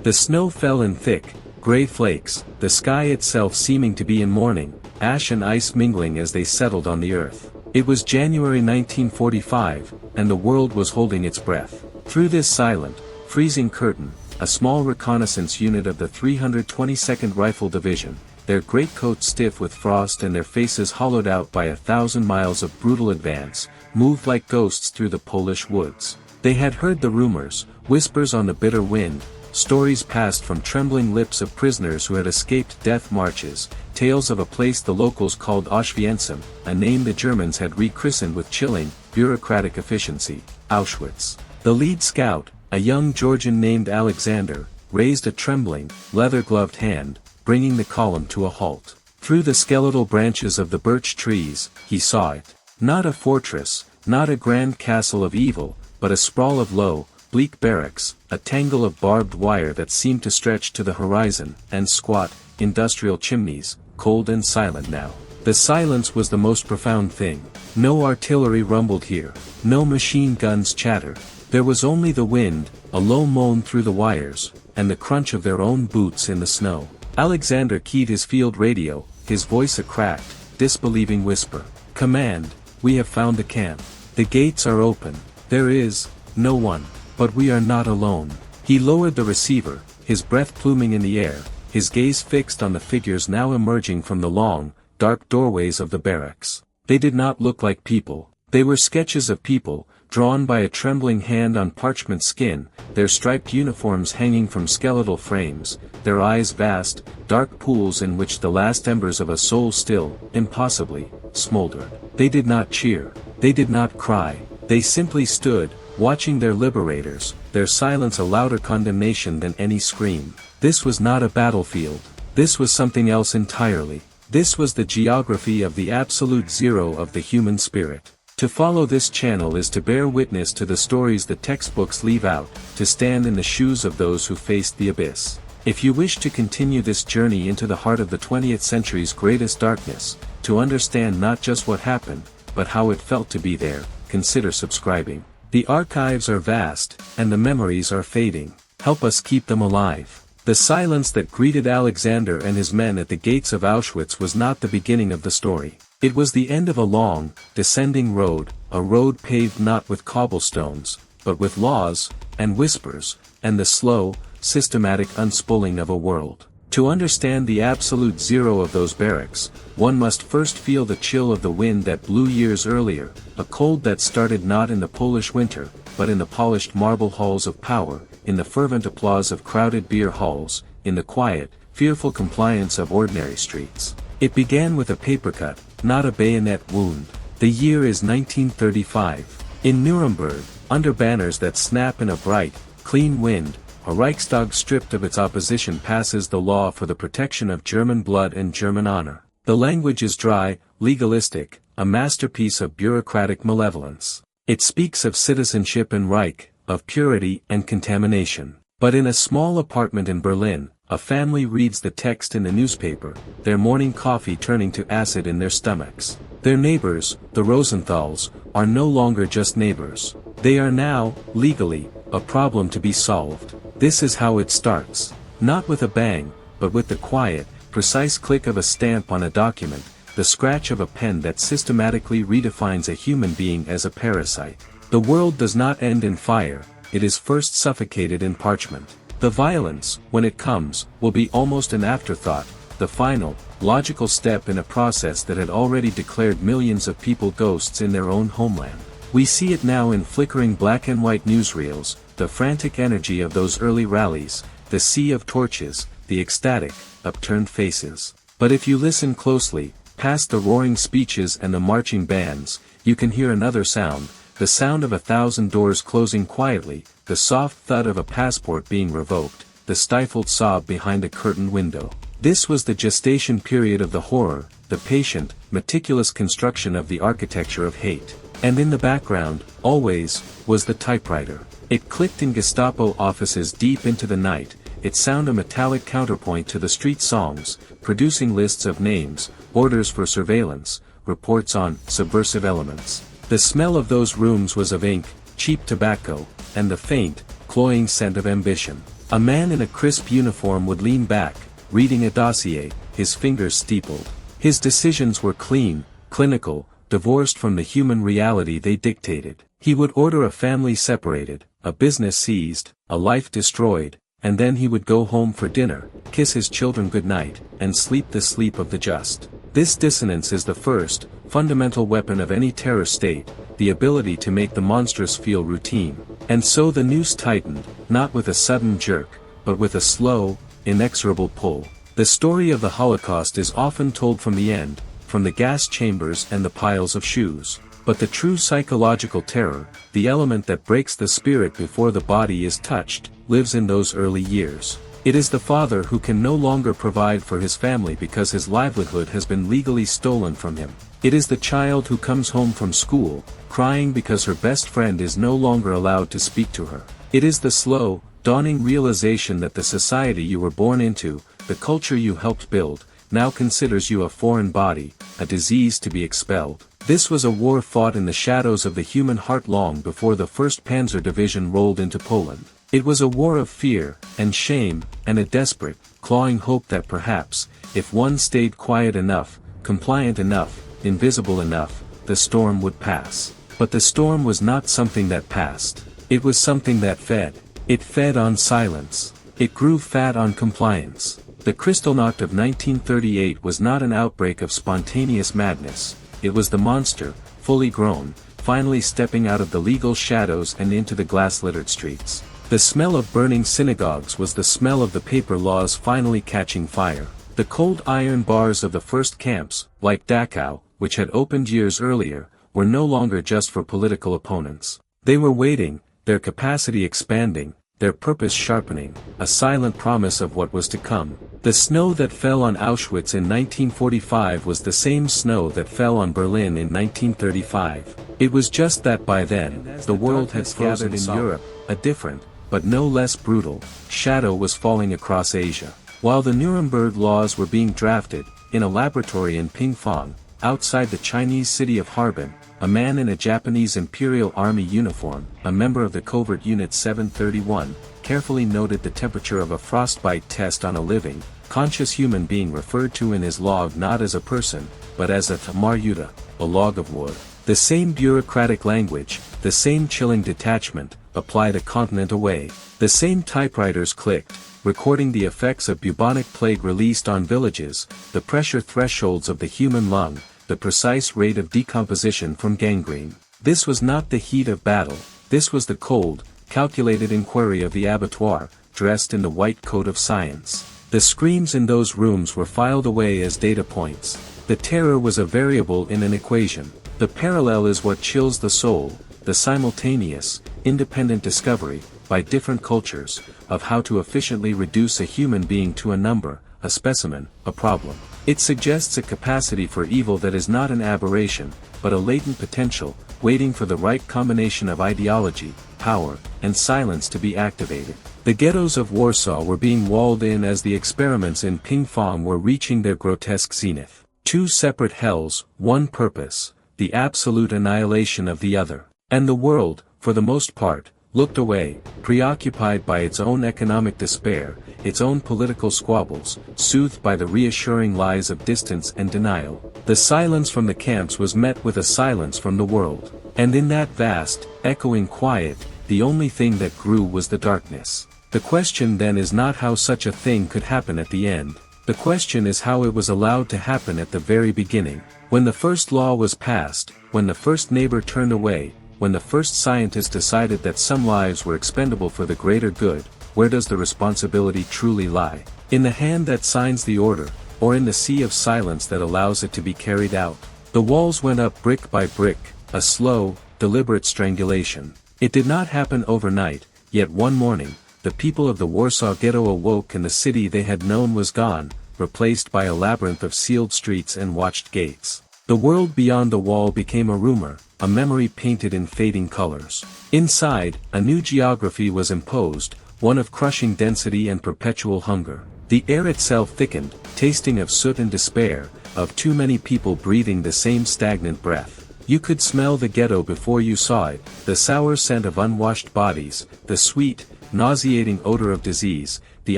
The snow fell in thick, gray flakes, the sky itself seeming to be in mourning, ash and ice mingling as they settled on the earth. It was January 1945, and the world was holding its breath. Through this silent, freezing curtain, a small reconnaissance unit of the 322nd Rifle Division, their greatcoats stiff with frost and their faces hollowed out by 1,000 miles of brutal advance, moved like ghosts through the Polish woods. They had heard the rumors, whispers on the bitter wind, stories passed from trembling lips of prisoners who had escaped death marches, tales of a place the locals called Auschwitz, a name the Germans had rechristened with chilling, bureaucratic efficiency, Auschwitz. The lead scout, a young Georgian named Alexander, raised a trembling, leather-gloved hand, bringing the column to a halt. Through the skeletal branches of the birch trees, he saw it. Not a fortress, not a grand castle of evil, but a sprawl of low, bleak barracks, a tangle of barbed wire that seemed to stretch to the horizon, and squat, industrial chimneys, cold and silent now. The silence was the most profound thing. No artillery rumbled here, no machine guns chattered. There was only the wind, a low moan through the wires, and the crunch of their own boots in the snow. Alexander keyed his field radio, his voice a cracked, disbelieving whisper. "Command, we have found the camp. The gates are open. There is no one. But we are not alone." He lowered the receiver, his breath pluming in the air, his gaze fixed on the figures now emerging from the long, dark doorways of the barracks. They did not look like people. They were sketches of people, drawn by a trembling hand on parchment skin, their striped uniforms hanging from skeletal frames, their eyes vast, dark pools in which the last embers of a soul still, impossibly, smoldered. They did not cheer. They did not cry. They simply stood, watching their liberators, their silence a louder condemnation than any scream. This was not a battlefield. This was something else entirely. This was the geography of the absolute zero of the human spirit. To follow this channel is to bear witness to the stories the textbooks leave out, to stand in the shoes of those who faced the abyss. If you wish to continue this journey into the heart of the 20th century's greatest darkness, to understand not just what happened, but how it felt to be there, consider subscribing. The archives are vast, and the memories are fading. Help us keep them alive. The silence that greeted Alexander and his men at the gates of Auschwitz was not the beginning of the story. It was the end of a long, descending road, a road paved not with cobblestones, but with laws, and whispers, and the slow, systematic unspooling of a world. To understand the absolute zero of those barracks, one must first feel the chill of the wind that blew years earlier, a cold that started not in the Polish winter, but in the polished marble halls of power, in the fervent applause of crowded beer halls, in the quiet, fearful compliance of ordinary streets. It began with a paper cut, not a bayonet wound. The year is 1935. In Nuremberg, under banners that snap in a bright, clean wind, a Reichstag stripped of its opposition passes the law for the protection of German blood and German honor. The language is dry, legalistic, a masterpiece of bureaucratic malevolence. It speaks of citizenship and Reich, of purity and contamination. But in a small apartment in Berlin, a family reads the text in the newspaper, their morning coffee turning to acid in their stomachs. Their neighbors, the Rosenthals, are no longer just neighbors. They are now, legally, a problem to be solved. This is how it starts. Not with a bang, but with the quiet, precise click of a stamp on a document, the scratch of a pen that systematically redefines a human being as a parasite. The world does not end in fire, it is first suffocated in parchment. The violence, when it comes, will be almost an afterthought, the final, logical step in a process that had already declared millions of people ghosts in their own homeland. We see it now in flickering black and white newsreels, the frantic energy of those early rallies, the sea of torches, the ecstatic, upturned faces. But if you listen closely, past the roaring speeches and the marching bands, you can hear another sound, the sound of 1,000 doors closing quietly, the soft thud of a passport being revoked, the stifled sob behind a curtained window. This was the gestation period of the horror, the patient, meticulous construction of the architecture of hate. And in the background, always, was the typewriter. It clicked in Gestapo offices deep into the night, its sound a metallic counterpoint to the street songs, producing lists of names, orders for surveillance, reports on subversive elements. The smell of those rooms was of ink, cheap tobacco, and the faint, cloying scent of ambition. A man in a crisp uniform would lean back, reading a dossier, his fingers steepled. His decisions were clean, clinical, divorced from the human reality they dictated. He would order a family separated, a business seized, a life destroyed, and then he would go home for dinner, kiss his children goodnight, and sleep the sleep of the just. This dissonance is the first, fundamental weapon of any terror state, the ability to make the monstrous feel routine. And so the noose tightened, not with a sudden jerk, but with a slow, inexorable pull. The story of the Holocaust is often told from the end, from the gas chambers and the piles of shoes. But the true psychological terror, the element that breaks the spirit before the body is touched, lives in those early years. It is the father who can no longer provide for his family because his livelihood has been legally stolen from him. It is the child who comes home from school, crying because her best friend is no longer allowed to speak to her. It is the slow, dawning realization that the society you were born into, the culture you helped build, now considers you a foreign body, a disease to be expelled. This was a war fought in the shadows of the human heart long before the 1st Panzer Division rolled into Poland. It was a war of fear, and shame, and a desperate, clawing hope that perhaps, if one stayed quiet enough, compliant enough, invisible enough, the storm would pass. But the storm was not something that passed. It was something that fed. It fed on silence. It grew fat on compliance. The Kristallnacht of 1938 was not an outbreak of spontaneous madness. It was the monster, fully grown, finally stepping out of the legal shadows and into the glass-littered streets. The smell of burning synagogues was the smell of the paper laws finally catching fire. The cold iron bars of the first camps, like Dachau, which had opened years earlier, were no longer just for political opponents. They were waiting, their capacity expanding, their purpose sharpening, a silent promise of what was to come. The snow that fell on Auschwitz in 1945 was the same snow that fell on Berlin in 1935. It was just that by then, the world had gathered in Europe, a different, but no less brutal, shadow was falling across Asia. While the Nuremberg laws were being drafted, in a laboratory in Pingfang, outside the Chinese city of Harbin, a man in a Japanese Imperial Army uniform, a member of the covert Unit 731, carefully noted the temperature of a frostbite test on a living, conscious human being referred to in his log not as a person, but as a Tamaryuta, a log of wood. The same bureaucratic language, the same chilling detachment, applied a continent away. The same typewriters clicked, recording the effects of bubonic plague released on villages, the pressure thresholds of the human lung, the precise rate of decomposition from gangrene. This was not the heat of battle, this was the cold, calculated inquiry of the abattoir, dressed in the white coat of science. The screams in those rooms were filed away as data points. The terror was a variable in an equation. The parallel is what chills the soul, the simultaneous, independent discovery, by different cultures, of how to efficiently reduce a human being to a number, a specimen, a problem. It suggests a capacity for evil that is not an aberration, but a latent potential, waiting for the right combination of ideology, power, and silence to be activated. The ghettos of Warsaw were being walled in as the experiments in Pingfang were reaching their grotesque zenith. Two separate hells, one purpose, the absolute annihilation of the other. And the world, for the most part, looked away, preoccupied by its own economic despair, its own political squabbles, soothed by the reassuring lies of distance and denial. The silence from the camps was met with a silence from the world. And in that vast, echoing quiet, the only thing that grew was the darkness. The question then is not how such a thing could happen at the end. The question is how it was allowed to happen at the very beginning. When the first law was passed, when the first neighbor turned away, when the first scientist decided that some lives were expendable for the greater good, where does the responsibility truly lie? In the hand that signs the order, or in the sea of silence that allows it to be carried out? The walls went up brick by brick, a slow, deliberate strangulation. It did not happen overnight, yet one morning, the people of the Warsaw Ghetto awoke and the city they had known was gone, replaced by a labyrinth of sealed streets and watched gates. The world beyond the wall became a rumor, a memory painted in fading colors. Inside, a new geography was imposed, one of crushing density and perpetual hunger. The air itself thickened, tasting of soot and despair, of too many people breathing the same stagnant breath. You could smell the ghetto before you saw it, the sour scent of unwashed bodies, the sweet, nauseating odor of disease, the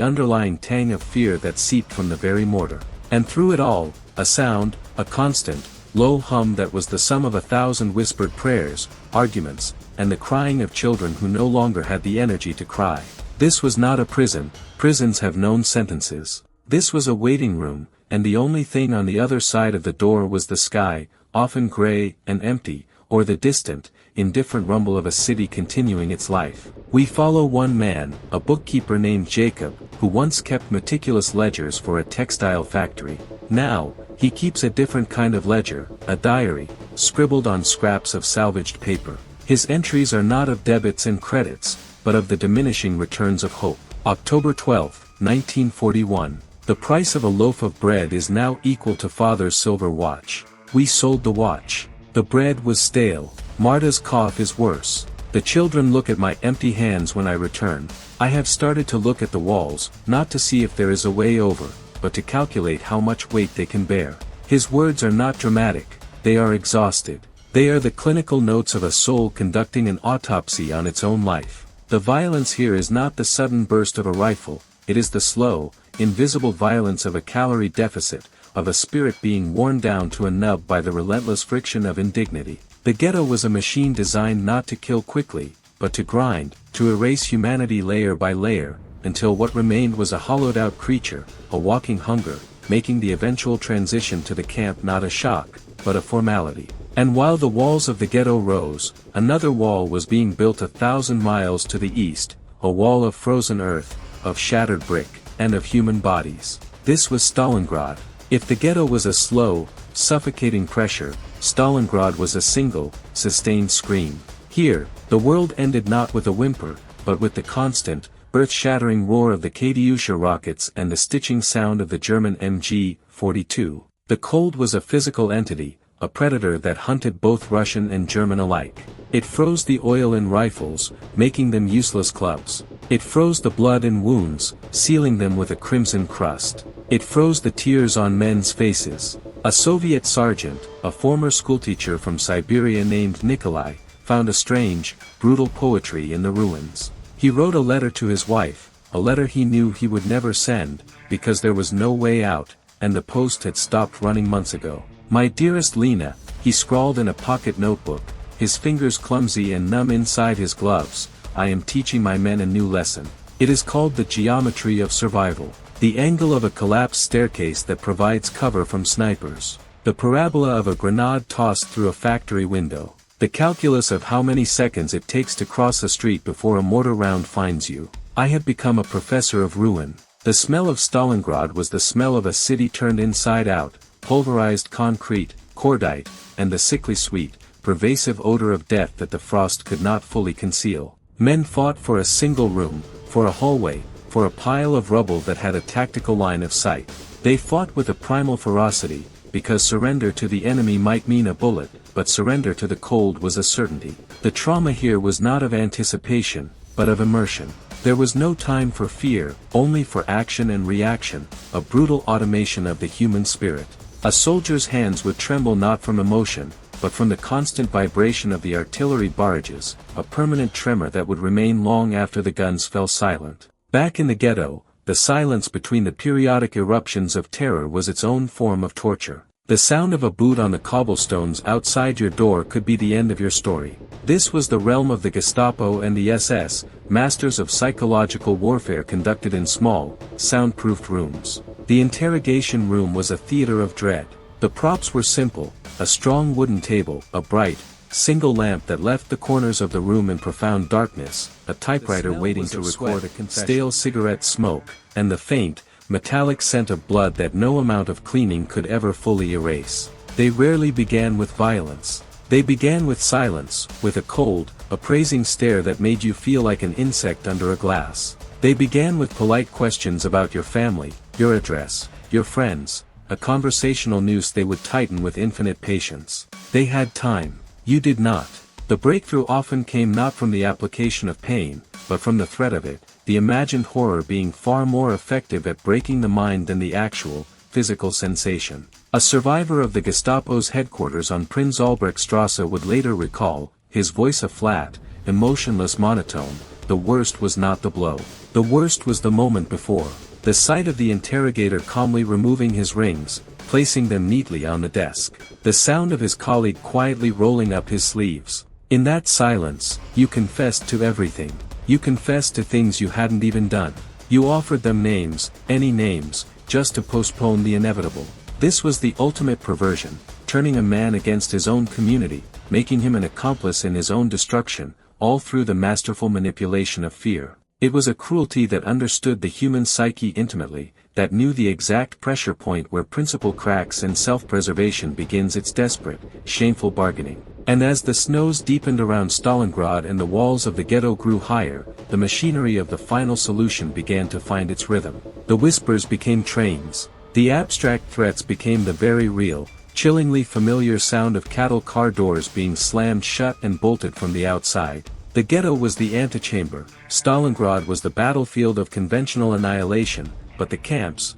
underlying tang of fear that seeped from the very mortar. And through it all, a sound, a constant, low hum that was the sum of 1,000 whispered prayers, arguments, and the crying of children who no longer had the energy to cry. This was not a prison, prisons have known sentences. This was a waiting room, and the only thing on the other side of the door was the sky, often gray and empty, or the distant, indifferent rumble of a city continuing its life. We follow one man, a bookkeeper named Jacob, who once kept meticulous ledgers for a textile factory. Now, he keeps a different kind of ledger, a diary, scribbled on scraps of salvaged paper. His entries are not of debits and credits, but of the diminishing returns of hope. October 12, 1941. The price of a loaf of bread is now equal to father's silver watch. We sold the watch. The bread was stale. Marta's cough is worse. The children look at my empty hands when I return. I have started to look at the walls, not to see if there is a way over, but to calculate how much weight they can bear. His words are not dramatic, they are exhausted. They are the clinical notes of a soul conducting an autopsy on its own life. The violence here is not the sudden burst of a rifle, it is the slow, invisible violence of a calorie deficit, of a spirit being worn down to a nub by the relentless friction of indignity. The ghetto was a machine designed not to kill quickly, but to grind, to erase humanity layer by layer, until what remained was a hollowed-out creature, a walking hunger, making the eventual transition to the camp not a shock, but a formality. And while the walls of the ghetto rose, another wall was being built 1,000 miles to the east, a wall of frozen earth, of shattered brick, and of human bodies. This was Stalingrad. If the ghetto was a slow, suffocating pressure, Stalingrad was a single, sustained scream. Here, the world ended not with a whimper, but with the constant, earth-shattering roar of the Katyusha rockets and the stitching sound of the German MG-42. The cold was a physical entity, a predator that hunted both Russian and German alike. It froze the oil in rifles, making them useless clubs. It froze the blood in wounds, sealing them with a crimson crust. It froze the tears on men's faces. A Soviet sergeant, a former schoolteacher from Siberia named Nikolai, found a strange, brutal poetry in the ruins. He wrote a letter to his wife, a letter he knew he would never send, because there was no way out, and the post had stopped running months ago. My dearest Lena, he scrawled in a pocket notebook, his fingers clumsy and numb inside his gloves, I am teaching my men a new lesson. It is called the geometry of survival. The angle of a collapsed staircase that provides cover from snipers. The parabola of a grenade tossed through a factory window. The calculus of how many seconds it takes to cross a street before a mortar round finds you. I have become a professor of ruin. The smell of Stalingrad was the smell of a city turned inside out, pulverized concrete, cordite, and the sickly sweet, pervasive odor of death that the frost could not fully conceal. Men fought for a single room, for a hallway, for a pile of rubble that had a tactical line of sight. They fought with a primal ferocity, because surrender to the enemy might mean a bullet, but surrender to the cold was a certainty. The trauma here was not of anticipation, but of immersion. There was no time for fear, only for action and reaction, a brutal automation of the human spirit. A soldier's hands would tremble not from emotion, but from the constant vibration of the artillery barrages, a permanent tremor that would remain long after the guns fell silent. Back in the ghetto, the silence between the periodic eruptions of terror was its own form of torture. The sound of a boot on the cobblestones outside your door could be the end of your story. This was the realm of the Gestapo and the SS, masters of psychological warfare conducted in small, soundproofed rooms. The interrogation room was a theater of dread. The props were simple, a strong wooden table, a bright, single lamp that left the corners of the room in profound darkness, a typewriter waiting to record a stale cigarette smoke, and the faint, metallic scent of blood that no amount of cleaning could ever fully erase. They rarely began with violence. They began with silence, with a cold, appraising stare that made you feel like an insect under a glass. They began with polite questions about your family, your address, your friends, a conversational noose they would tighten with infinite patience. They had time. You did not. The breakthrough often came not from the application of pain, but from the threat of it, the imagined horror being far more effective at breaking the mind than the actual, physical sensation. A survivor of the Gestapo's headquarters on Prinz Albrechtstrasse would later recall, his voice a flat, emotionless monotone, the worst was not the blow. The worst was the moment before. The sight of the interrogator calmly removing his rings, placing them neatly on the desk. The sound of his colleague quietly rolling up his sleeves. In that silence, you confessed to everything. You confessed to things you hadn't even done. You offered them names, any names, just to postpone the inevitable. This was the ultimate perversion, turning a man against his own community, making him an accomplice in his own destruction, all through the masterful manipulation of fear. It was a cruelty that understood the human psyche intimately, that knew the exact pressure point where principle cracks and self-preservation begins its desperate, shameful bargaining. And as the snows deepened around Stalingrad and the walls of the ghetto grew higher, the machinery of the final solution began to find its rhythm. The whispers became trains. The abstract threats became the very real, chillingly familiar sound of cattle car doors being slammed shut and bolted from the outside. The ghetto was the antechamber, Stalingrad was the battlefield of conventional annihilation, but the camps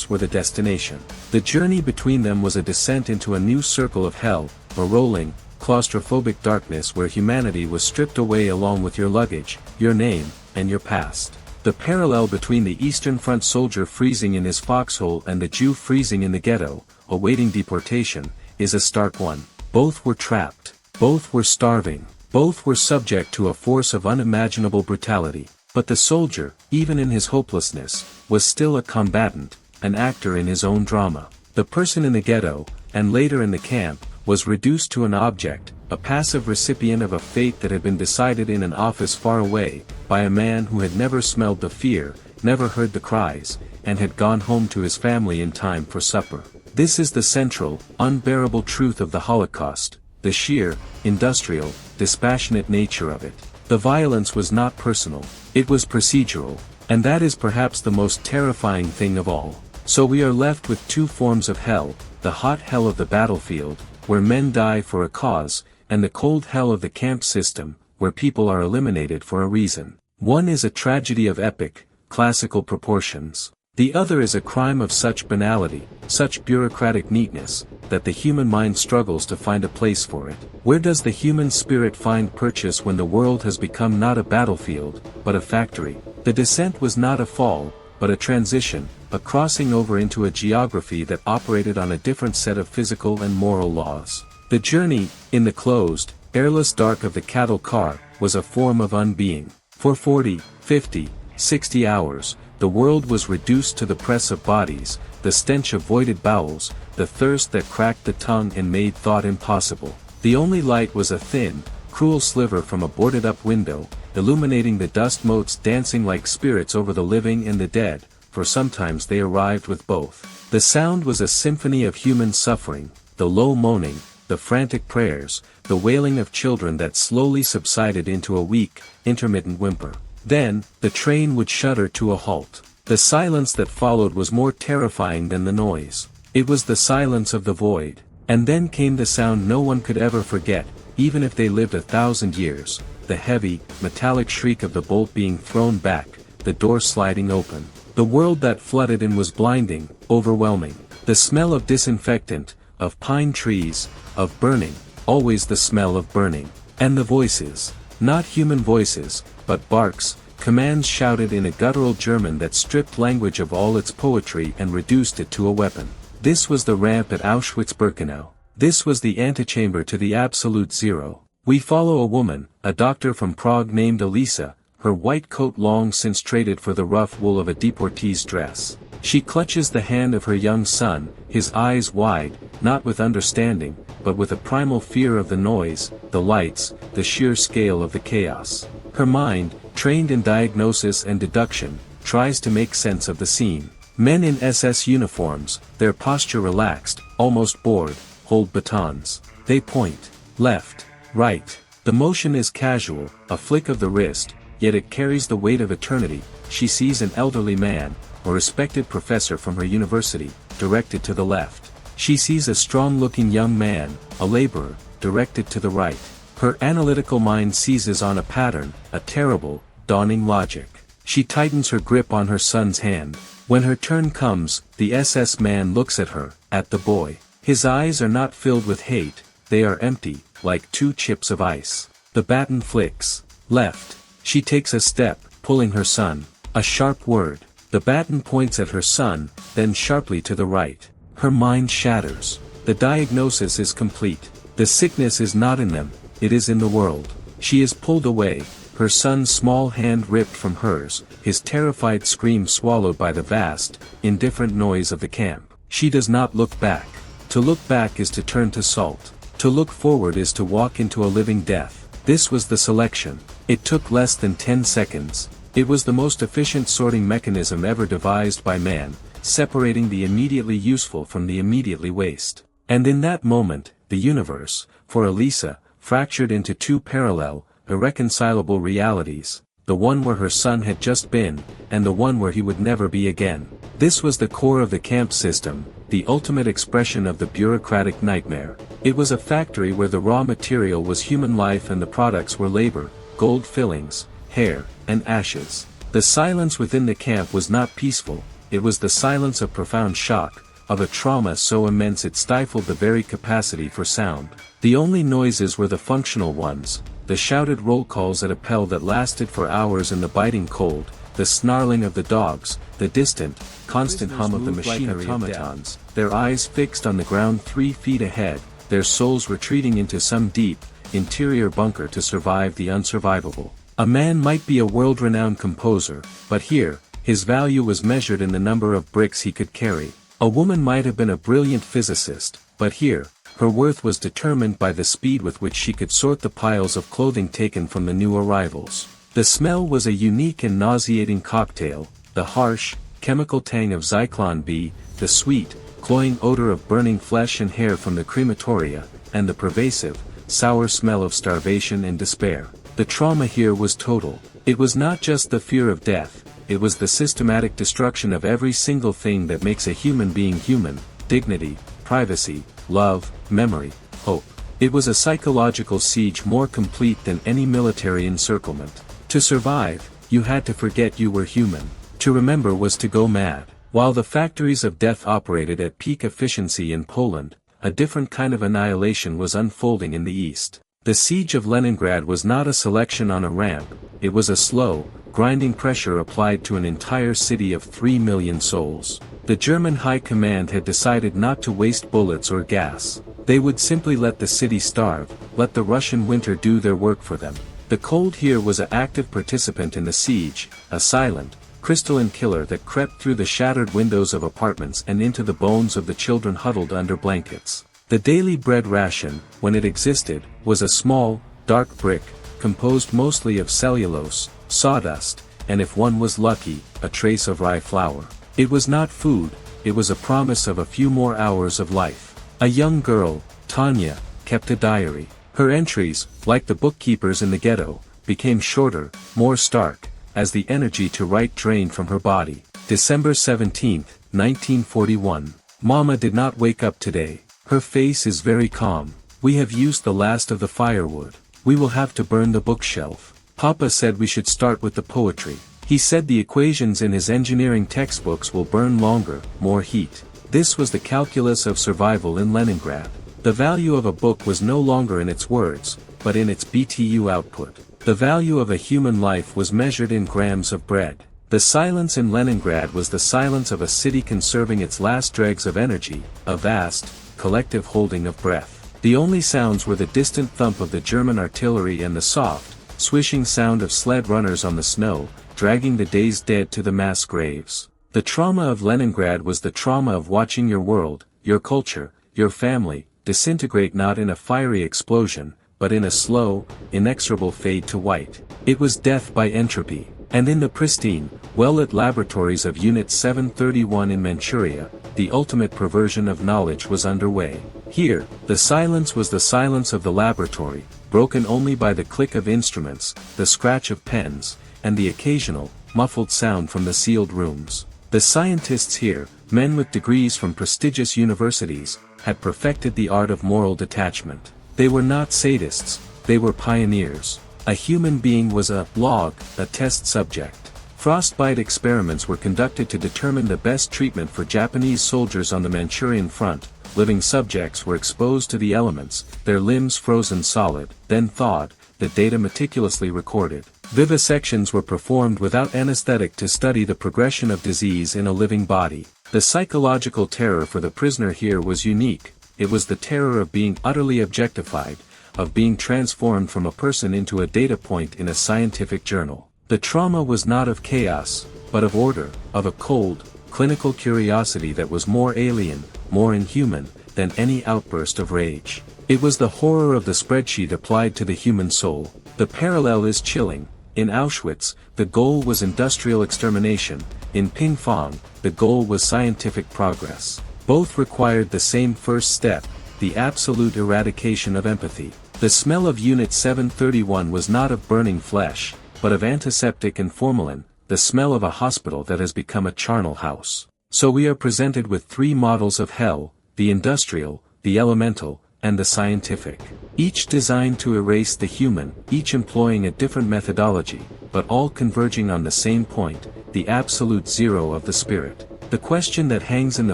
were the destination. The journey between them was a descent into a new circle of hell, a rolling, claustrophobic darkness where humanity was stripped away along with your luggage, your name, and your past. The parallel between the Eastern Front soldier freezing in his foxhole and the Jew freezing in the ghetto, awaiting deportation, is a stark one. Both were trapped. Both were starving. Both were subject to a force of unimaginable brutality. But the soldier, even in his hopelessness, was still a combatant, an actor in his own drama. The person in the ghetto, and later in the camp, was reduced to an object, a passive recipient of a fate that had been decided in an office far away, by a man who had never smelled the fear, never heard the cries, and had gone home to his family in time for supper. This is the central, unbearable truth of the Holocaust, the sheer, industrial, dispassionate nature of it. The violence was not personal, it was procedural, and that is perhaps the most terrifying thing of all. So we are left with two forms of hell, the hot hell of the battlefield, where men die for a cause, and the cold hell of the camp system, where people are eliminated for a reason. One is a tragedy of epic, classical proportions. The other is a crime of such banality, such bureaucratic neatness, that the human mind struggles to find a place for it. Where does the human spirit find purchase when the world has become not a battlefield, but a factory? The descent was not a fall, but a transition, a crossing over into a geography that operated on a different set of physical and moral laws. The journey, in the closed, airless dark of the cattle car, was a form of unbeing. For 40, 50, 60 hours, the world was reduced to the press of bodies, the stench of voided bowels, the thirst that cracked the tongue and made thought impossible. The only light was a thin, cruel sliver from a boarded-up window, illuminating the dust motes dancing like spirits over the living and the dead, for sometimes they arrived with both. The sound was a symphony of human suffering, the low moaning, the frantic prayers, the wailing of children that slowly subsided into a weak, intermittent whimper. Then, the train would shudder to a halt. The silence that followed was more terrifying than the noise. It was the silence of the void. And then came the sound no one could ever forget, even if they lived 1,000 years, the heavy, metallic shriek of the bolt being thrown back, the door sliding open. The world that flooded in was blinding, overwhelming. The smell of disinfectant, of pine trees, of burning, always the smell of burning. And the voices. Not human voices, but barks, commands shouted in a guttural German that stripped language of all its poetry and reduced it to a weapon. This was the ramp at Auschwitz-Birkenau. This was the antechamber to the absolute zero. We follow a woman, a doctor from Prague named Elisa, her white coat long since traded for the rough wool of a deportee's dress. She clutches the hand of her young son, his eyes wide, not with understanding, but with a primal fear of the noise, the lights, the sheer scale of the chaos. Her mind, trained in diagnosis and deduction, tries to make sense of the scene. Men in SS uniforms, their posture relaxed, almost bored, hold batons. They point. Left. Right. The motion is casual, a flick of the wrist, yet it carries the weight of eternity. She sees an elderly man, a respected professor from her university, directed to the left. She sees a strong-looking young man, a laborer, directed to the right. Her analytical mind seizes on a pattern, a terrible, dawning logic. She tightens her grip on her son's hand. When her turn comes, the SS man looks at her, at the boy. His eyes are not filled with hate, they are empty, like two chips of ice. The baton flicks. Left. She takes a step, pulling her son. A sharp word. The baton points at her son, then sharply to the right. Her mind shatters. The diagnosis is complete. The sickness is not in them, it is in the world. She is pulled away, her son's small hand ripped from hers, his terrified scream swallowed by the vast, indifferent noise of the camp. She does not look back. To look back is to turn to salt. To look forward is to walk into a living death. This was the selection. It took less than 10 seconds. It was the most efficient sorting mechanism ever devised by man, separating the immediately useful from the immediately waste. And in that moment, the universe, for Elisa, fractured into two parallel, irreconcilable realities, the one where her son had just been, and the one where he would never be again. This was the core of the camp system, the ultimate expression of the bureaucratic nightmare. It was a factory where the raw material was human life and the products were labor, gold fillings, hair, and ashes. The silence within the camp was not peaceful, it was the silence of profound shock, of a trauma so immense it stifled the very capacity for sound. The only noises were the functional ones, the shouted roll calls at a pell that lasted for hours in the biting cold, the snarling of the dogs, the distant, constant hum of the machinery automatons, their eyes fixed on the ground 3 feet ahead, their souls retreating into some deep, interior bunker to survive the unsurvivable. A man might be a world-renowned composer, but here, his value was measured in the number of bricks he could carry. A woman might have been a brilliant physicist, but here, her worth was determined by the speed with which she could sort the piles of clothing taken from the new arrivals. The smell was a unique and nauseating cocktail, the harsh, chemical tang of Zyklon B, the sweet, cloying odor of burning flesh and hair from the crematoria, and the pervasive, sour smell of starvation and despair. The trauma here was total. It was not just the fear of death, it was the systematic destruction of every single thing that makes a human being human: dignity, privacy, love, memory, hope. It was a psychological siege more complete than any military encirclement. To survive, you had to forget you were human. To remember was to go mad. While the factories of death operated at peak efficiency in Poland, a different kind of annihilation was unfolding in the East. The siege of Leningrad was not a selection on a ramp, it was a slow, grinding pressure applied to an entire city of 3 million souls. The German High Command had decided not to waste bullets or gas. They would simply let the city starve, let the Russian winter do their work for them. The cold here was an active participant in the siege, a silent, crystalline killer that crept through the shattered windows of apartments and into the bones of the children huddled under blankets. The daily bread ration, when it existed, was a small, dark brick, composed mostly of cellulose, sawdust, and if one was lucky, a trace of rye flour. It was not food, it was a promise of a few more hours of life. A young girl, Tanya, kept a diary. Her entries, like the bookkeepers in the ghetto, became shorter, more stark, as the energy to write drained from her body. December 17, 1941. Mama did not wake up today. Her face is very calm. We have used the last of the firewood. We will have to burn the bookshelf. Papa said we should start with the poetry. He said the equations in his engineering textbooks will burn longer, more heat. This was the calculus of survival in Leningrad. The value of a book was no longer in its words, but in its BTU output. The value of a human life was measured in grams of bread. The silence in Leningrad was the silence of a city conserving its last dregs of energy, a vast, collective holding of breath. The only sounds were the distant thump of the German artillery and the soft, swishing sound of sled runners on the snow, dragging the day's dead to the mass graves. The trauma of Leningrad was the trauma of watching your world, your culture, your family, disintegrate not in a fiery explosion, but in a slow, inexorable fade to white. It was death by entropy. And in the pristine, well-lit laboratories of Unit 731 in Manchuria, the ultimate perversion of knowledge was underway. Here, the silence was the silence of the laboratory, broken only by the click of instruments, the scratch of pens, and the occasional, muffled sound from the sealed rooms. The scientists here, men with degrees from prestigious universities, had perfected the art of moral detachment. They were not sadists, they were pioneers. A human being was a log, a test subject. Frostbite experiments were conducted to determine the best treatment for Japanese soldiers on the Manchurian front. Living subjects were exposed to the elements, their limbs frozen solid, then thawed, the data meticulously recorded. Vivisections were performed without anesthetic to study the progression of disease in a living body. The psychological terror for the prisoner here was unique. It was the terror of being utterly objectified, of being transformed from a person into a data point in a scientific journal. The trauma was not of chaos, but of order, of a cold, clinical curiosity that was more alien, more inhuman, than any outburst of rage. It was the horror of the spreadsheet applied to the human soul. The parallel is chilling. In Auschwitz, the goal was industrial extermination. In Ping Fong, the goal was scientific progress. Both required the same first step, the absolute eradication of empathy. The smell of Unit 731 was not of burning flesh, but of antiseptic and formalin, the smell of a hospital that has become a charnel house. So we are presented with three models of hell: the industrial, the elemental, and the scientific. Each designed to erase the human, each employing a different methodology, but all converging on the same point, the absolute zero of the spirit. The question that hangs in the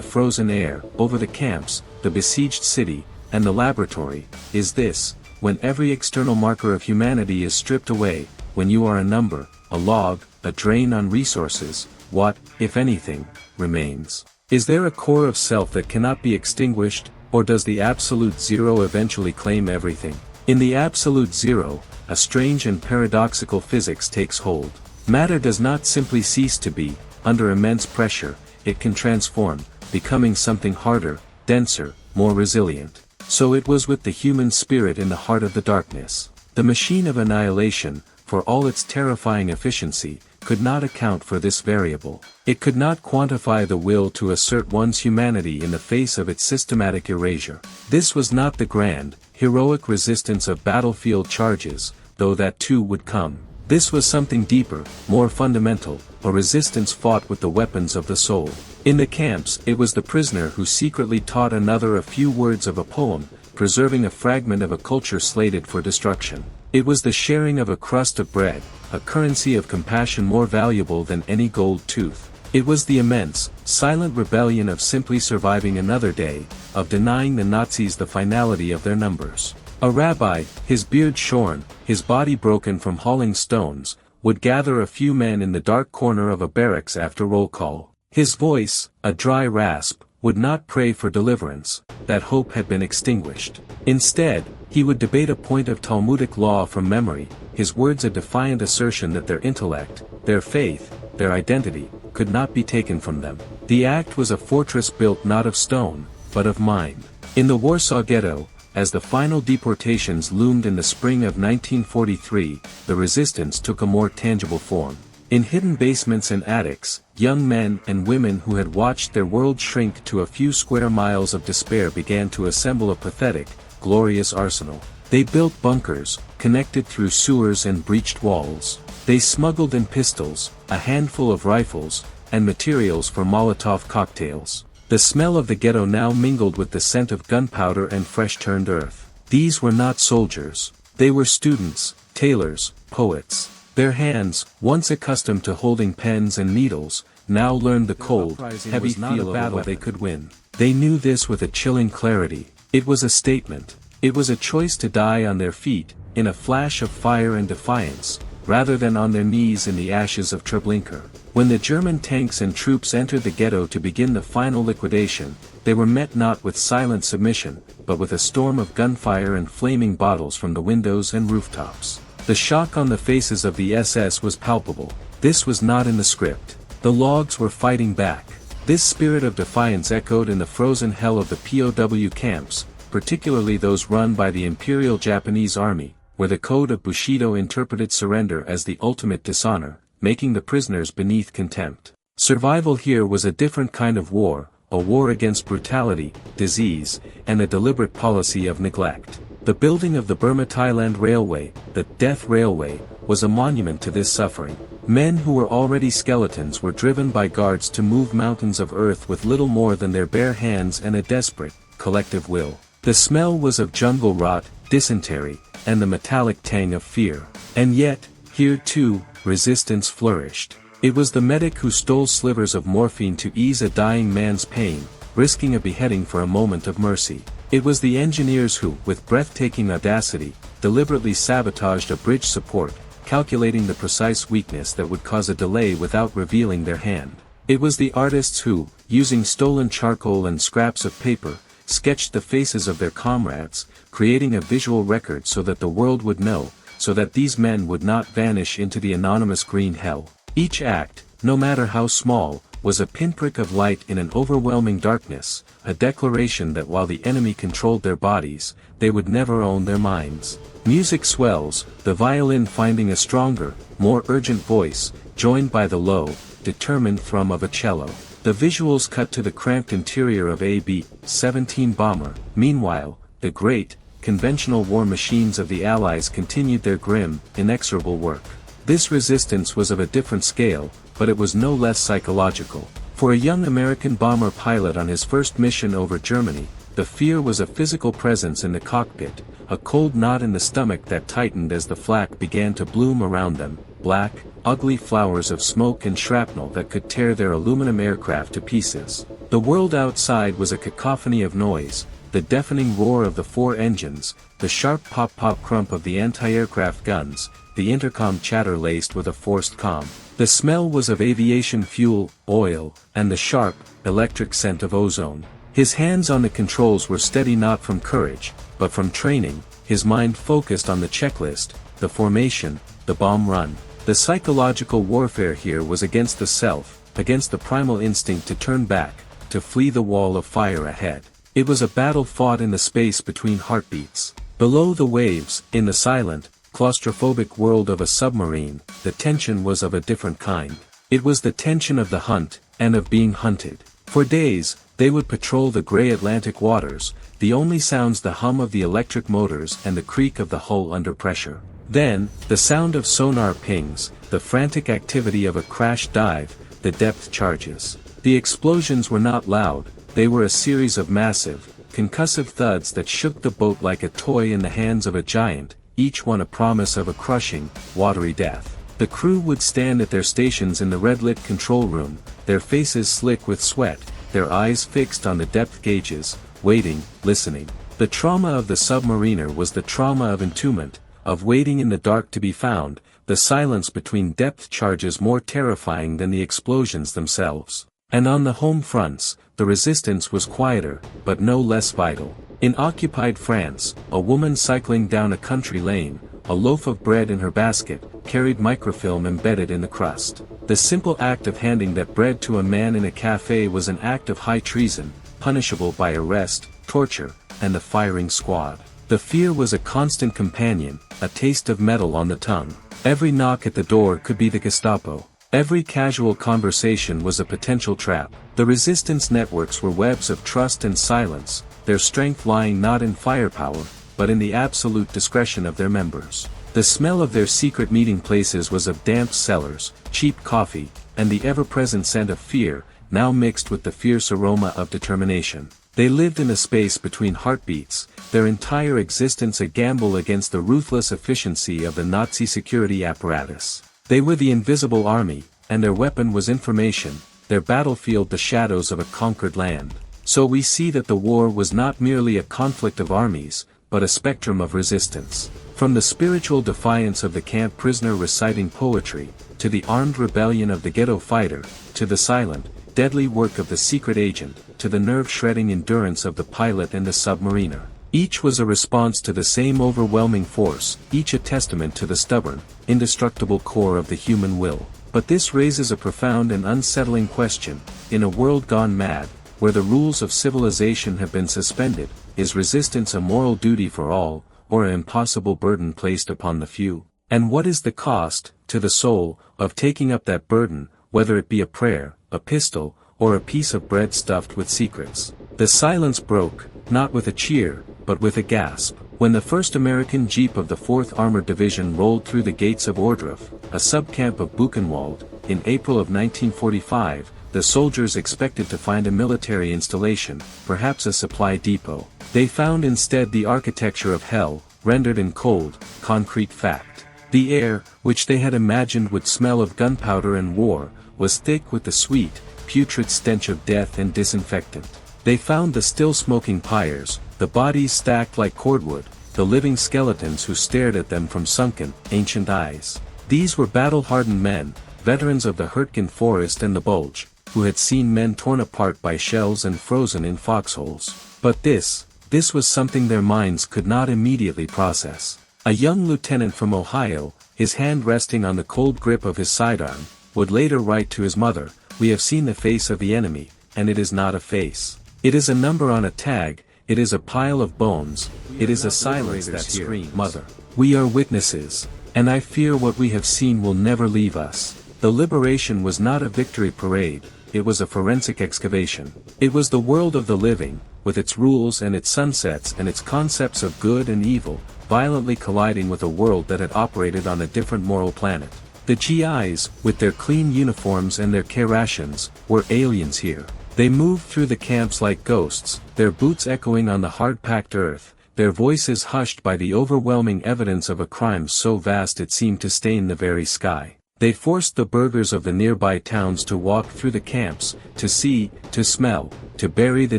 frozen air, over the camps, the besieged city, and the laboratory, is this: when every external marker of humanity is stripped away, when you are a number, a log, a drain on resources, what, if anything, remains? Is there a core of self that cannot be extinguished, or does the absolute zero eventually claim everything? In the absolute zero, a strange and paradoxical physics takes hold. Matter does not simply cease to be. Under immense pressure, it can transform, becoming something harder, denser, more resilient. So it was with the human spirit in the heart of the darkness. The machine of annihilation, for all its terrifying efficiency, could not account for this variable. It could not quantify the will to assert one's humanity in the face of its systematic erasure. This was not the grand, heroic resistance of battlefield charges, though that too would come. This was something deeper, more fundamental, a resistance fought with the weapons of the soul. In the camps, it was the prisoner who secretly taught another a few words of a poem, preserving a fragment of a culture slated for destruction. It was the sharing of a crust of bread, a currency of compassion more valuable than any gold tooth. It was the immense, silent rebellion of simply surviving another day, of denying the Nazis the finality of their numbers. A rabbi, his beard shorn, his body broken from hauling stones, would gather a few men in the dark corner of a barracks after roll call. His voice, a dry rasp, would not pray for deliverance, that hope had been extinguished. Instead, he would debate a point of Talmudic law from memory, his words a defiant assertion that their intellect, their faith, their identity, could not be taken from them. The act was a fortress built not of stone, but of mind. In the Warsaw Ghetto, as the final deportations loomed in the spring of 1943, the resistance took a more tangible form. In hidden basements and attics, young men and women who had watched their world shrink to a few square miles of despair began to assemble a pathetic, glorious arsenal. They built bunkers, connected through sewers and breached walls. They smuggled in pistols, a handful of rifles, and materials for Molotov cocktails. The smell of the ghetto now mingled with the scent of gunpowder and fresh-turned earth. These were not soldiers. They were students, tailors, poets. Their hands, once accustomed to holding pens and needles, now learned the cold, heavy feel of battle they could win. They knew this with a chilling clarity. It was a statement. It was a choice to die on their feet, in a flash of fire and defiance, rather than on their knees in the ashes of Treblinka. When the German tanks and troops entered the ghetto to begin the final liquidation, they were met not with silent submission, but with a storm of gunfire and flaming bottles from the windows and rooftops. The shock on the faces of the SS was palpable. This was not in the script. The logs were fighting back. This spirit of defiance echoed in the frozen hell of the POW camps, particularly those run by the Imperial Japanese Army, where the code of Bushido interpreted surrender as the ultimate dishonor, making the prisoners beneath contempt. Survival here was a different kind of war, a war against brutality, disease, and a deliberate policy of neglect. The building of the Burma-Thailand Railway, the Death Railway, was a monument to this suffering. Men who were already skeletons were driven by guards to move mountains of earth with little more than their bare hands and a desperate, collective will. The smell was of jungle rot, dysentery, and the metallic tang of fear. And yet, here too, resistance flourished. It was the medic who stole slivers of morphine to ease a dying man's pain, risking a beheading for a moment of mercy. It was the engineers who, with breathtaking audacity, deliberately sabotaged a bridge support, calculating the precise weakness that would cause a delay without revealing their hand. It was the artists who, using stolen charcoal and scraps of paper, sketched the faces of their comrades, creating a visual record so that the world would know, so that these men would not vanish into the anonymous green hell. Each act, no matter how small, was a pinprick of light in an overwhelming darkness, a declaration that while the enemy controlled their bodies, they would never own their minds. Music swells, the violin finding a stronger, more urgent voice, joined by the low, determined thrum of a cello. The visuals cut to the cramped interior of a B-17 bomber. Meanwhile, the great, conventional war machines of the Allies continued their grim, inexorable work. This resistance was of a different scale, but it was no less psychological. For a young American bomber pilot on his first mission over Germany, the fear was a physical presence in the cockpit, a cold knot in the stomach that tightened as the flak began to bloom around them, black, ugly flowers of smoke and shrapnel that could tear their aluminum aircraft to pieces. The world outside was a cacophony of noise, the deafening roar of the four engines, the sharp pop-pop crump of the anti-aircraft guns, the intercom chatter laced with a forced calm. The smell was of aviation fuel, oil, and the sharp, electric scent of ozone. His hands on the controls were steady not from courage, but from training, his mind focused on the checklist, the formation, the bomb run. The psychological warfare here was against the self, against the primal instinct to turn back, to flee the wall of fire ahead. It was a battle fought in the space between heartbeats. Below the waves, in the silent, claustrophobic world of a submarine, the tension was of a different kind. It was the tension of the hunt, and of being hunted. For days, they would patrol the gray Atlantic waters, the only sounds the hum of the electric motors and the creak of the hull under pressure. Then, the sound of sonar pings, the frantic activity of a crash dive, the depth charges. The explosions were not loud, they were a series of massive, concussive thuds that shook the boat like a toy in the hands of a giant, each one a promise of a crushing, watery death. The crew would stand at their stations in the red-lit control room, their faces slick with sweat, their eyes fixed on the depth gauges, waiting, listening. The trauma of the submariner was the trauma of entombment, of waiting in the dark to be found, the silence between depth charges more terrifying than the explosions themselves. And on the home fronts, the resistance was quieter, but no less vital. In occupied France, a woman cycling down a country lane, a loaf of bread in her basket, carried microfilm embedded in the crust. The simple act of handing that bread to a man in a cafe was an act of high treason, punishable by arrest, torture, and the firing squad. The fear was a constant companion, a taste of metal on the tongue. Every knock at the door could be the Gestapo. Every casual conversation was a potential trap. The resistance networks were webs of trust and silence, their strength lying not in firepower, but in the absolute discretion of their members. The smell of their secret meeting places was of damp cellars, cheap coffee, and the ever-present scent of fear, now mixed with the fierce aroma of determination. They lived in a space between heartbeats, their entire existence a gamble against the ruthless efficiency of the Nazi security apparatus. They were the invisible army, and their weapon was information, their battlefield the shadows of a conquered land. So we see that the war was not merely a conflict of armies, but a spectrum of resistance. From the spiritual defiance of the camp prisoner reciting poetry, to the armed rebellion of the ghetto fighter, to the silent, deadly work of the secret agent, to the nerve-shredding endurance of the pilot and the submariner. Each was a response to the same overwhelming force, each a testament to the stubborn, indestructible core of the human will. But this raises a profound and unsettling question: in a world gone mad, where the rules of civilization have been suspended, is resistance a moral duty for all, or an impossible burden placed upon the few? And what is the cost, to the soul, of taking up that burden, whether it be a prayer, a pistol, or a piece of bread stuffed with secrets? The silence broke, not with a cheer, but with a gasp. When the 1st American Jeep of the 4th Armored Division rolled through the gates of Ohrdruf, a subcamp of Buchenwald, in April of 1945, the soldiers expected to find a military installation, perhaps a supply depot. They found instead the architecture of hell, rendered in cold, concrete fact. The air, which they had imagined would smell of gunpowder and war, was thick with the sweet, putrid stench of death and disinfectant. They found the still smoking pyres, the bodies stacked like cordwood, the living skeletons who stared at them from sunken, ancient eyes. These were battle-hardened men, veterans of the Hurtgen Forest and the Bulge, who had seen men torn apart by shells and frozen in foxholes. But this was something their minds could not immediately process. A young lieutenant from Ohio, his hand resting on the cold grip of his sidearm, would later write to his mother, "We have seen the face of the enemy, and it is not a face. It is a number on a tag, it is a pile of bones, it is a silence that screams. Mother, we are witnesses, and I fear what we have seen will never leave us." The liberation was not a victory parade, it was a forensic excavation. It was the world of the living, with its rules and its sunsets and its concepts of good and evil, violently colliding with a world that had operated on a different moral planet. The GIs, with their clean uniforms and their care rations, were aliens here. They moved through the camps like ghosts, their boots echoing on the hard-packed earth, their voices hushed by the overwhelming evidence of a crime so vast it seemed to stain the very sky. They forced the burghers of the nearby towns to walk through the camps, to see, to smell, to bury the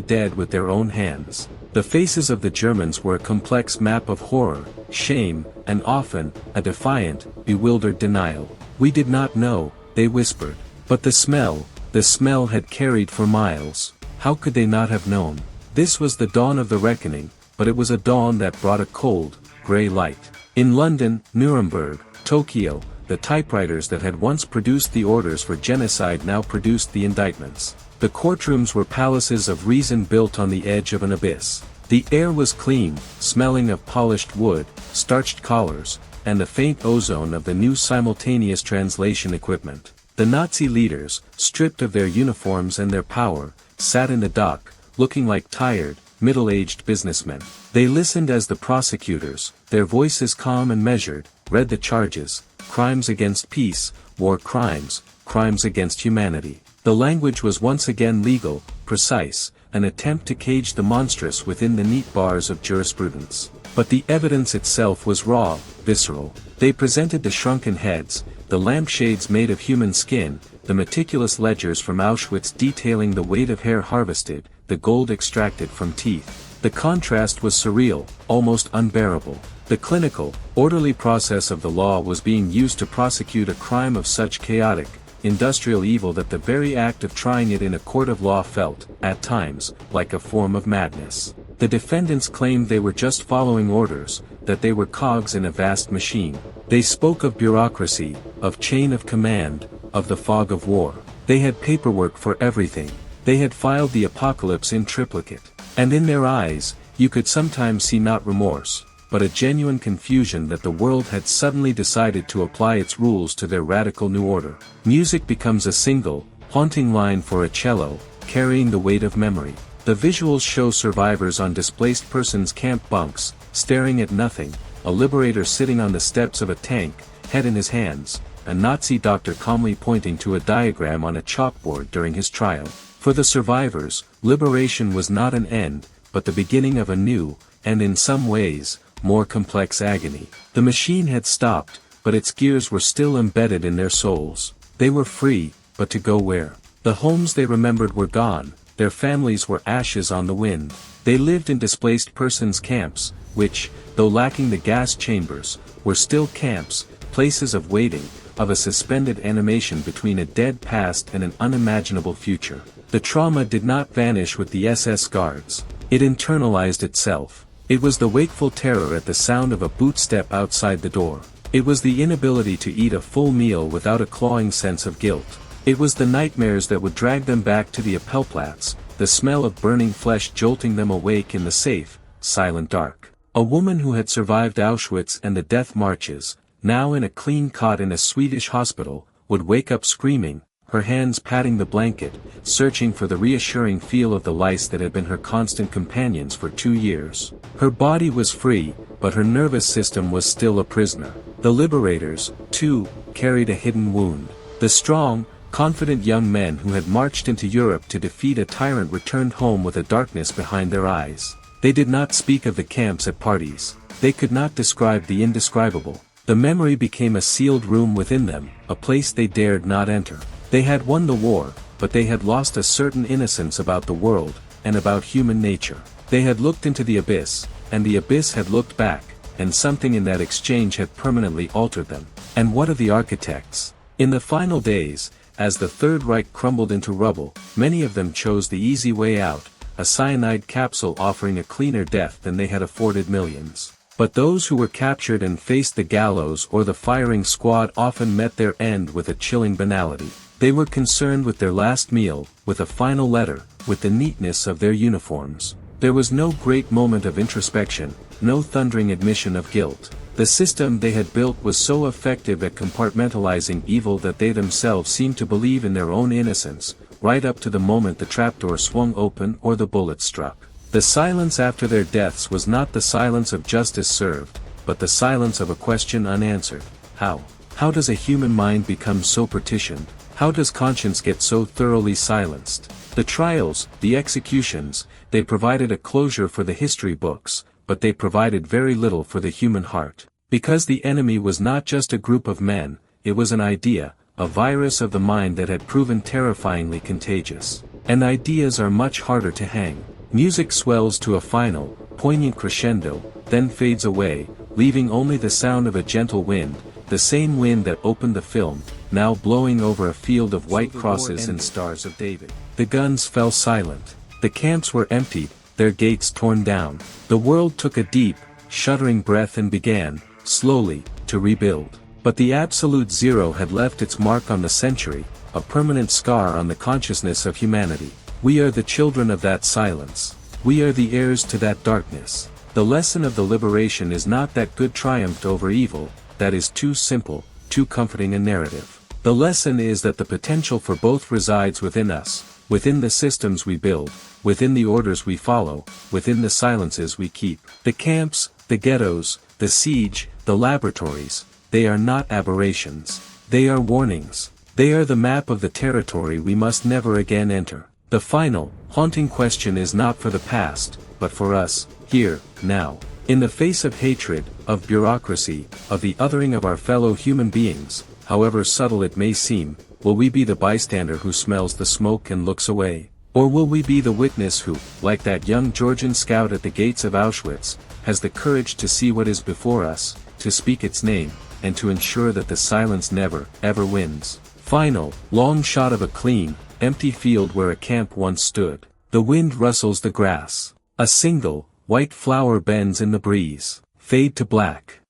dead with their own hands. The faces of the Germans were a complex map of horror, shame, and often, a defiant, bewildered denial. "We did not know," they whispered. But the smell had carried for miles. How could they not have known? This was the dawn of the reckoning, but it was a dawn that brought a cold, grey light. In London, Nuremberg, Tokyo, the typewriters that had once produced the orders for genocide now produced the indictments. The courtrooms were palaces of reason built on the edge of an abyss. The air was clean, smelling of polished wood, starched collars, and the faint ozone of the new simultaneous translation equipment. The Nazi leaders, stripped of their uniforms and their power, sat in the dock, looking like tired, middle-aged businessmen. They listened as the prosecutors, their voices calm and measured, read the charges: crimes against peace, war crimes, crimes against humanity. The language was once again legal, precise, an attempt to cage the monstrous within the neat bars of jurisprudence. But the evidence itself was raw, visceral. They presented the shrunken heads, the lampshades made of human skin, the meticulous ledgers from Auschwitz detailing the weight of hair harvested, the gold extracted from teeth. The contrast was surreal, almost unbearable. The clinical, orderly process of the law was being used to prosecute a crime of such chaotic, industrial evil that the very act of trying it in a court of law felt, at times, like a form of madness. The defendants claimed they were just following orders, that they were cogs in a vast machine. They spoke of bureaucracy, of chain of command, of the fog of war. They had paperwork for everything. They had filed the apocalypse in triplicate. And in their eyes, you could sometimes see not remorse, but a genuine confusion that the world had suddenly decided to apply its rules to their radical new order. Music becomes a single, haunting line for a cello, carrying the weight of memory. The visuals show survivors on displaced persons' camp bunks, staring at nothing, a liberator sitting on the steps of a tank, head in his hands, a Nazi doctor calmly pointing to a diagram on a chalkboard during his trial. For the survivors, liberation was not an end, but the beginning of a new, and in some ways, more complex agony. The machine had stopped, but its gears were still embedded in their souls. They were free, but to go where? The homes they remembered were gone, their families were ashes on the wind. They lived in displaced persons camps, which, though lacking the gas chambers, were still camps, places of waiting, of a suspended animation between a dead past and an unimaginable future. The trauma did not vanish with the SS guards. It internalized itself. It was the wakeful terror at the sound of a bootstep outside the door. It was the inability to eat a full meal without a clawing sense of guilt. It was the nightmares that would drag them back to the Appellplatz, the smell of burning flesh jolting them awake in the safe, silent dark. A woman who had survived Auschwitz and the death marches, now in a clean cot in a Swedish hospital, would wake up screaming, her hands patting the blanket, searching for the reassuring feel of the lice that had been her constant companions for 2 years. Her body was free, but her nervous system was still a prisoner. The liberators, too, carried a hidden wound. The strong, confident young men who had marched into Europe to defeat a tyrant returned home with a darkness behind their eyes. They did not speak of the camps at parties. They could not describe the indescribable. The memory became a sealed room within them, a place they dared not enter. They had won the war, but they had lost a certain innocence about the world, and about human nature. They had looked into the abyss, and the abyss had looked back, and something in that exchange had permanently altered them. And what of the architects? In the final days, as the Third Reich crumbled into rubble, many of them chose the easy way out, a cyanide capsule offering a cleaner death than they had afforded millions. But those who were captured and faced the gallows or the firing squad often met their end with a chilling banality. They were concerned with their last meal, with a final letter, with the neatness of their uniforms. There was no great moment of introspection, no thundering admission of guilt. The system they had built was so effective at compartmentalizing evil that they themselves seemed to believe in their own innocence, right up to the moment the trapdoor swung open or the bullet struck. The silence after their deaths was not the silence of justice served, but the silence of a question unanswered. How? How does a human mind become so partitioned? How does conscience get so thoroughly silenced? The trials, the executions, they provided a closure for the history books, but they provided very little for the human heart. Because the enemy was not just a group of men, it was an idea, a virus of the mind that had proven terrifyingly contagious. And ideas are much harder to hang. Music swells to a final, poignant crescendo, then fades away, leaving only the sound of a gentle wind, the same wind that opened the film, now blowing over a field of white crosses and stars of David. The guns fell silent. The camps were emptied, their gates torn down. The world took a deep, shuddering breath and began, slowly, to rebuild. But the absolute zero had left its mark on the century, a permanent scar on the consciousness of humanity. We are the children of that silence. We are the heirs to that darkness. The lesson of the liberation is not that good triumphed over evil, that is too simple, too comforting a narrative. The lesson is that the potential for both resides within us, within the systems we build, within the orders we follow, within the silences we keep. The camps, the ghettos, the siege, the laboratories, they are not aberrations. They are warnings. They are the map of the territory we must never again enter. The final, haunting question is not for the past, but for us, here, now. In the face of hatred, of bureaucracy, of the othering of our fellow human beings, however subtle it may seem, will we be the bystander who smells the smoke and looks away? Or will we be the witness who, like that young Georgian scout at the gates of Auschwitz, has the courage to see what is before us, to speak its name, and to ensure that the silence never, ever wins? Final, long shot of a clean, empty field where a camp once stood. The wind rustles the grass. A single, white flower bends in the breeze. Fade to black.